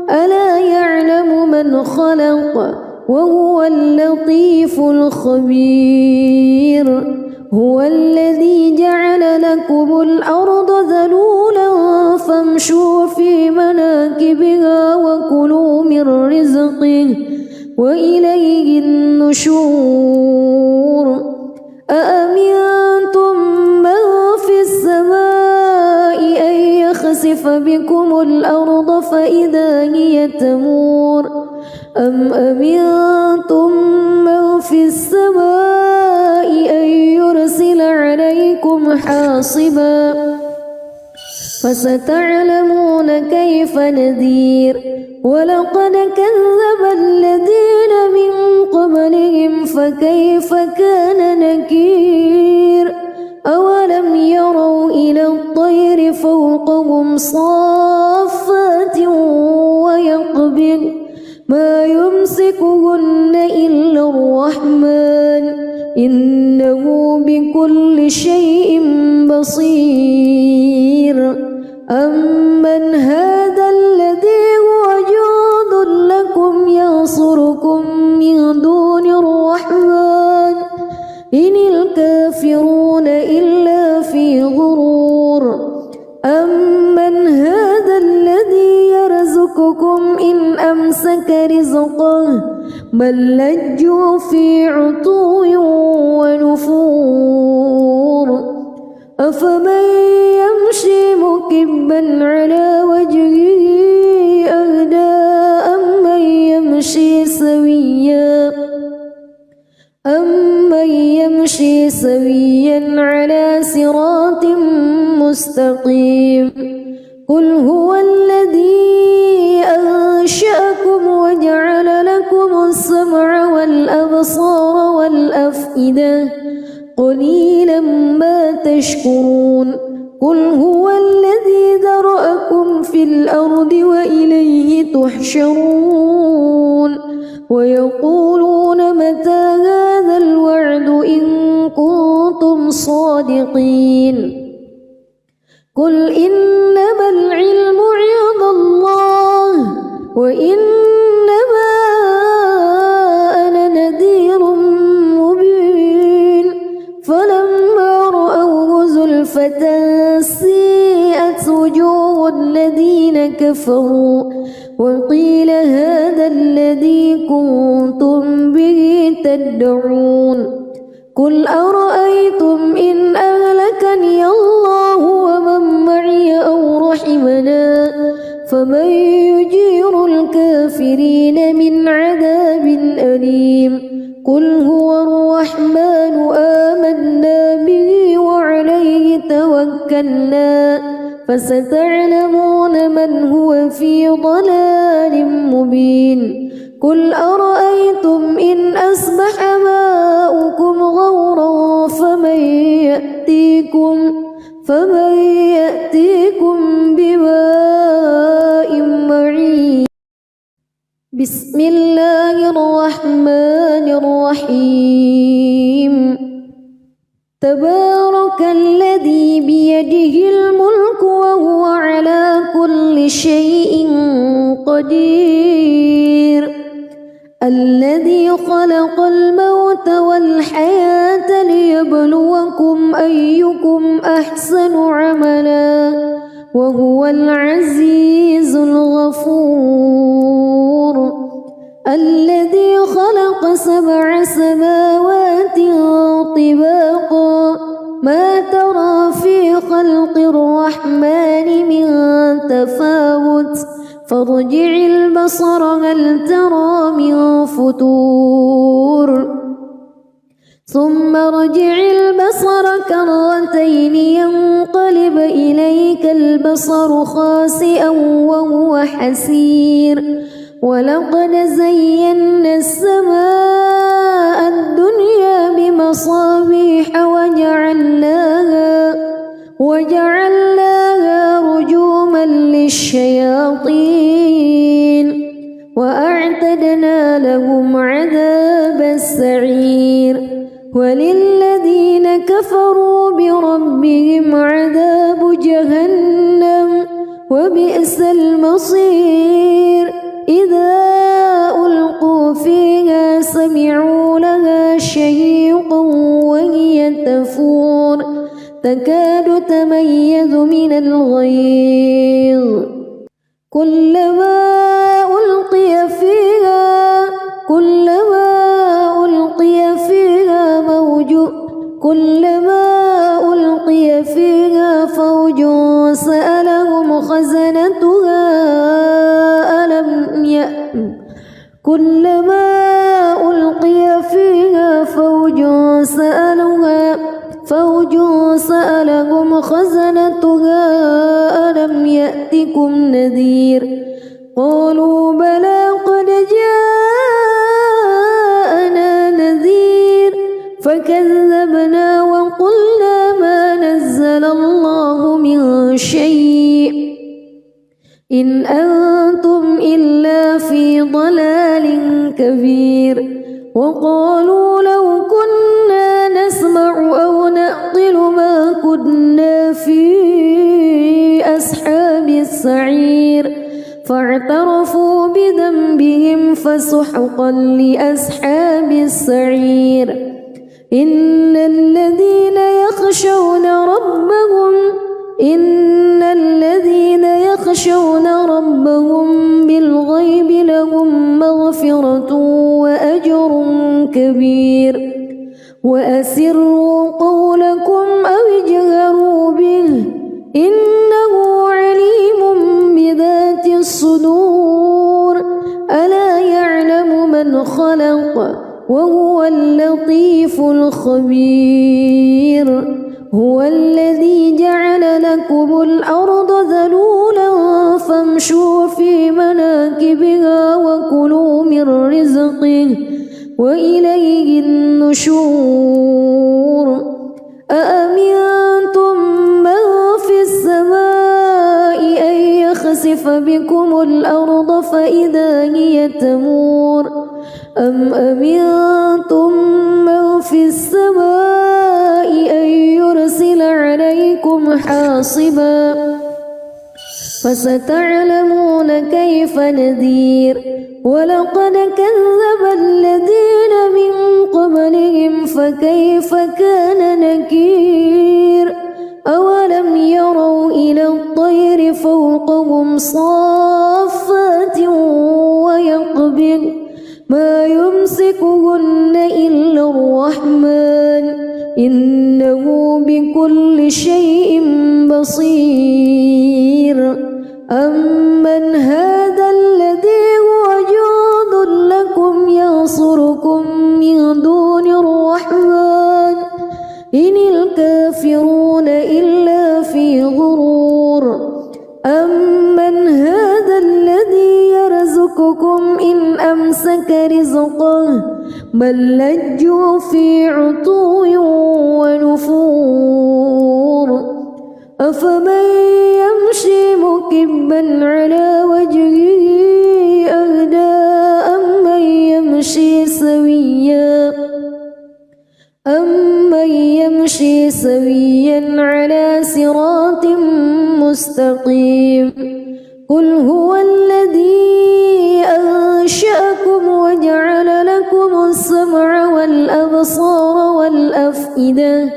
ألا يعلم من خلق وهو اللطيف الخبير هو الذي جعل لكم الأرض ذلولا فامشوا في مناكبها وكلوا من رزقه وإليه النشور أأمنتم من في السماء أن يخسف بكم الأرض فإذا هي تمور أم أمنتم من في السماء أن يرسل عليكم حاصبا فستعلمون كيف نذير ولقد كذب الذين من قبلهم فكيف كان نكير أولم يروا إلى الطير فوقهم صافات ويقبض ما يمسكهن إلا الرحمن إنه بكل شيء بصير أمن هذا الذي هو جند لكم ينصركم من دون الرحمن إن الكافرون إلا في غرور أمن هذا الذي يرزقكم إن أمسك رزقه بل لجوا في عتو ونفور أفمن يمشي مكبا على وجهه أهدى أمن يمشي سويا على صراط مستقيم قل هو الذي أنشأكم وجعل لكم السمع والأبصار والأفئدة قليلا ما تشكرون قل هو الذي ذرأكم في الأرض وإليه تحشرون ويقولون متى هذا الوعد إن كنتم صادقين قل إنما العلم عند الله وإنما أنا نذير مبين فلما رأوه زلفة سيئت وجوه الذين كفروا وقيل هذا الذي كنتم به تدعون قل أرأيتم إن أهلكني الله ومن معي أو رحمنا فمن يجير الكافرين من عذاب أليم قل هو الرحمن آمنا به وعليه توكلنا فستعلمون من هو في ضلال مبين قل أرأيتم إن أصبح ماؤكم غورا فمن يأتيكم بماء معين. بسم الله الرحمن الرحيم. تبارك الذي بيده الملك وهو على كل شيء قدير. الذي خلق الموت والحياة ليبلوكم أيكم أحسن عملا وهو العزيز الغفور. الذي خلق 7 سماوات طباقا ما ترى في خلق الرحمن من تفاوت فارجع البصر هل ترى من فطور ثم ارجع البصر كرتين ينقلب إليك البصر خاسئا وهو حسير. ولقد زينا السماء الدنيا بمصابيح وجعلناها رجوما للشياطين وأعتدنا لهم عذاب السعير. وللذين كفروا بربهم عذاب جهنم وبئس المصير. إذا ألقوا فيها سمعوا لها شهيقا وهي تفور تكاد تميز من الغيظ كلما ألقي فيها فوج سألهم خزنتها ألم يأتكم نذير قالوا بلى قد جاءنا نذير فكذبنا وقلنا ما نزل الله من شيء إن أنتم إلا في ضلال كبير. وقالوا لو كنا نسمع أو نعقل ما كنا في أصحاب السعير فاعترفوا بذنبهم فسحقا لأصحاب السعير. إن الذين يخشون ربهم بالغيب لهم مغفرة وأجر كبير. وأسروا قولكم أو اجهروا به إنه عليم بذات الصدور. ألا يعلم من خلق وهو اللطيف الخبير. هو الذي جعل لكم الأرض ذلولا فامشوا في مناكبها وكلوا من رزقه وإليه النشور. أأمنتم من في السماء أن يخسف بكم الأرض فإذا هي تمور أم أمنتم من في السماء أن يرسل عليكم حاصبا فستعلمون كيف نذير. ولقد كذب الذين من قبلهم فكيف كان نكير. أولم يروا إلى الطير فوقهم صافات ويقبض ما يمسكهن إلا الرحمن إنه بكل شيء بصير. أمن هذا الذي هو جند لكم ينصركم من دون الرحمن إن الكافرون إلا في غرور. أمن هذا الذي يرزقكم إن أمسك بل لجوا في عتو ونفور أفمن يمشي مكبا على وجهه أهدى أمن يمشي سويا على صراط مستقيم قل هو الذي أنشأكم وجعل لكم السمع والأبصار والأفئدة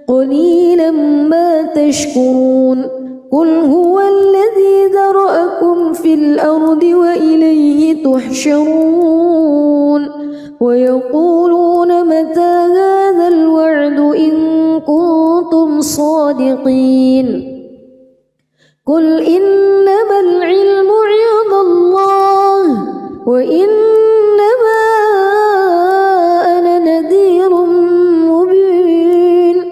قليلا ما تشكرون قل هو الذي ذرأكم في الأرض وإليه تحشرون ويقولون متى هذا الوعد إن كنتم صادقين قل إنما العلم عند الله وإنما أنا نذير مبين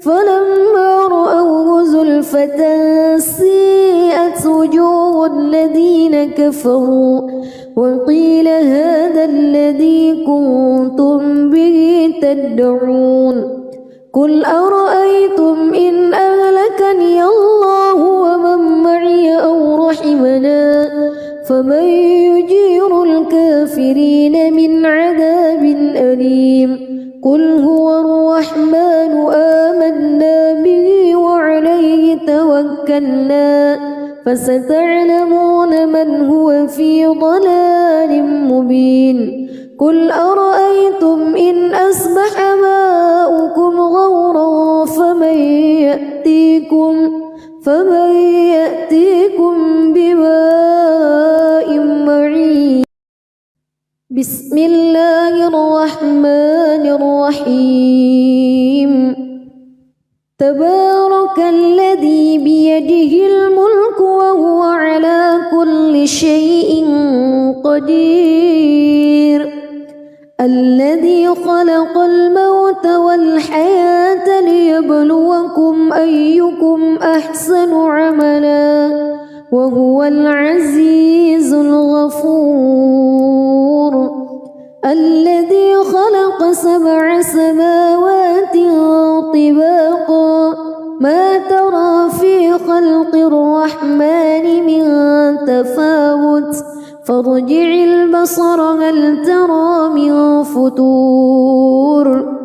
فلما رأوه زلفة سيئت وجوه الذين كفروا وقيل هذا الذي كنتم به تدعون قل أرأيتم إن أهلكني الله ومن معي أو رحمنا فمن يجير الكافرين من عذاب أليم قل هو الرحمن آمنا به وعليه توكلنا فستعلمون من هو في ضلال مبين قل أرأيتم إن أصبح ماؤكم غورا فمن يأتيكم بماء معين بسم الله الرحمن الرحيم تبارك الذي بيده الملك وهو على كل شيء قدير الذي خلق الموت والحياة ليبلوكم أيكم أحسن عملا وهو العزيز الغفور الذي خلق 7 سماوات طباقا ما ترى في خلق الرحمن من تفاوت فارجع البصر هل ترى من فتور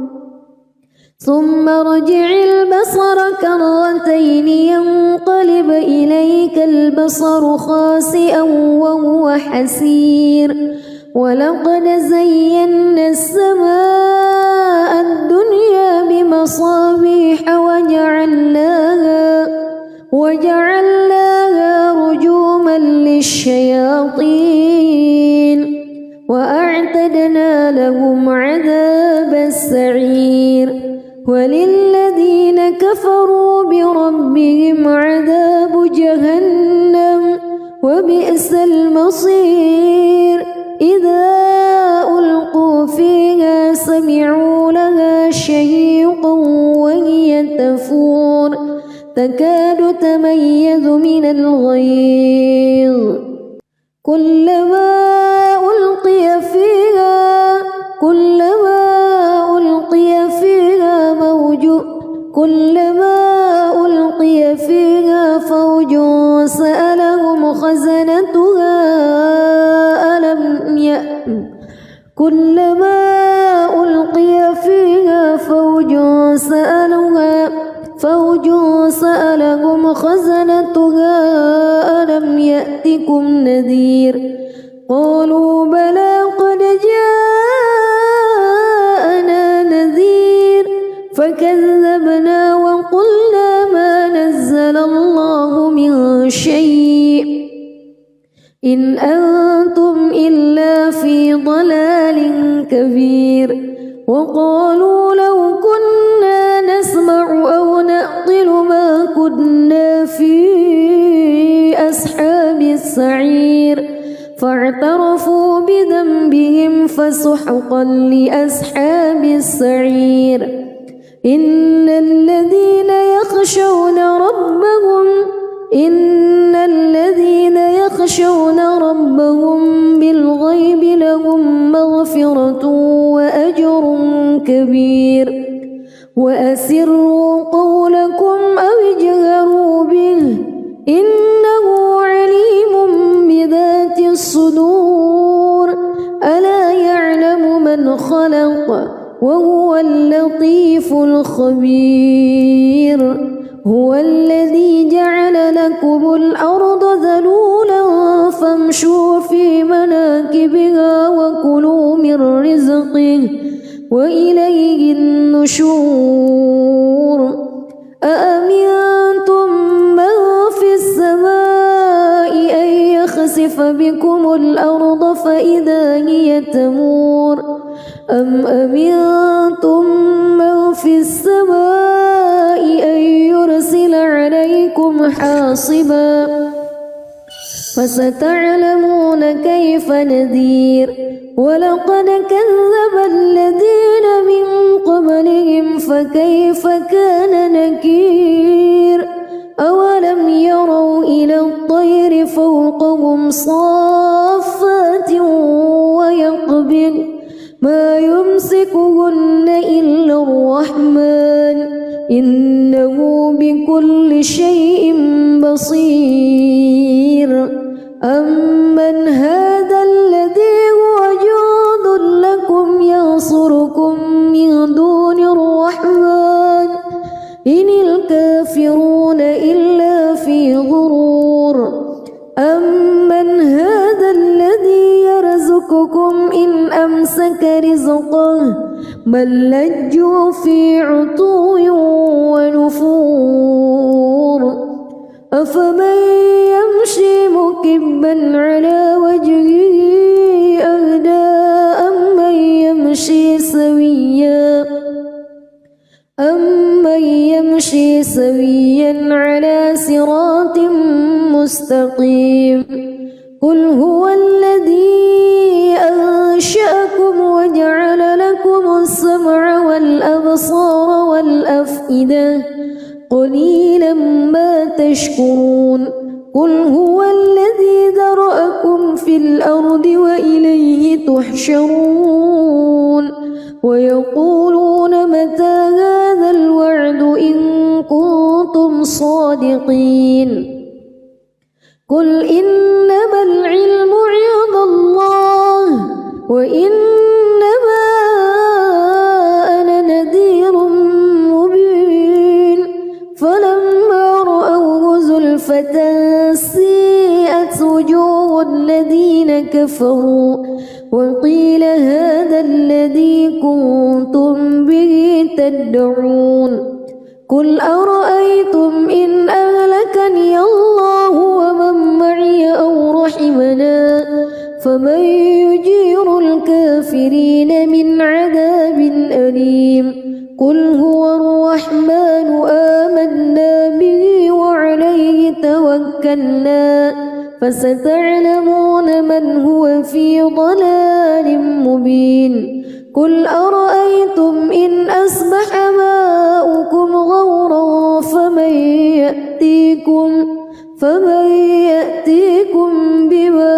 ثم ارجع البصر كرتين ينقلب إليك البصر خاسئا وهو حسير ولقد زينا السماء الدنيا بمصابيح وجعلناها رجوما للشياطين وأعتدنا لهم عذاب السعير وللذين كفروا بربهم عذاب جهنم وبئس المصير إذا ألقوا فيها سمعوا لها شهيقا وهي تفور تكاد تميز من الغيظ كلما ألقي فيها فوج سألهم خزنتها ألم يأتكم نذير قالوا بلى قد جاءنا نذير فكذبنا وقلنا ما نزل الله من شيء إن أنتم إلا في ضلال كبير وقالوا لو كنا نسمع أو نعقل ما كنا في أصحاب السعير فاعترفوا بذنبهم فسحقا لأصحاب السعير إن الذين يخشون يخشون ربهم بالغيب لهم مغفرة وأجر كبير وأسروا قولكم أو اجهروا به إنه عليم بذات الصدور ألا يعلم من خلق وهو اللطيف الخبير هو الذي جعل لكم الأرض ذلولا فامشوا في مناكبها وكلوا من رزقه وإليه النشور أأمنتم من في السماء أن يخسف بكم الأرض فإذا هي تمور أم أمنتم من في السماء أن يرسل عليكم حاصبا فستعلمون كيف نذير ولقد كذب الذين من قبلهم فكيف كان نكير أولم يروا إلى الطير فوقهم صافات ويقبض ما يمسكهن إلا الرحمن إنه بكل شيء بصير أمن هذا الذي هو جند لكم ينصركم من دون الرحمن إن الكافرون إلا في غرور أمن هذا الذي يرزقكم إن أمسك رزقه بل لجوا في عتو ونفور أفمن يمشي مكبا على وجهه أهدى أمن يمشي سويا على صراط مستقيم قل هو الذي أنشأكم وجعل لكم السمع والأبصار والأفئدة قليلا ما تشكرون قل هو الذي ذرأكم في الأرض وإليه تحشرون ويقولون متى هذا الوعد إن كنتم صادقين قل إنما العلم عند الله وإنما أنا نذير مبين فلما رأوه زلفة سيئت وجوه الذين كفروا وقيل هذا الذي كنتم به تدعون قل أرأيتم إن أهلكني الله ومن معي أو رحمنا فمن يجير الكافرين من عذاب أليم قل هو الرحمن آمنا به وعليه توكلنا فستعلمون من هو في ضلال مبين قل أرأيتم إن أصبح ماؤكم غورا فمن يأتيكم بماء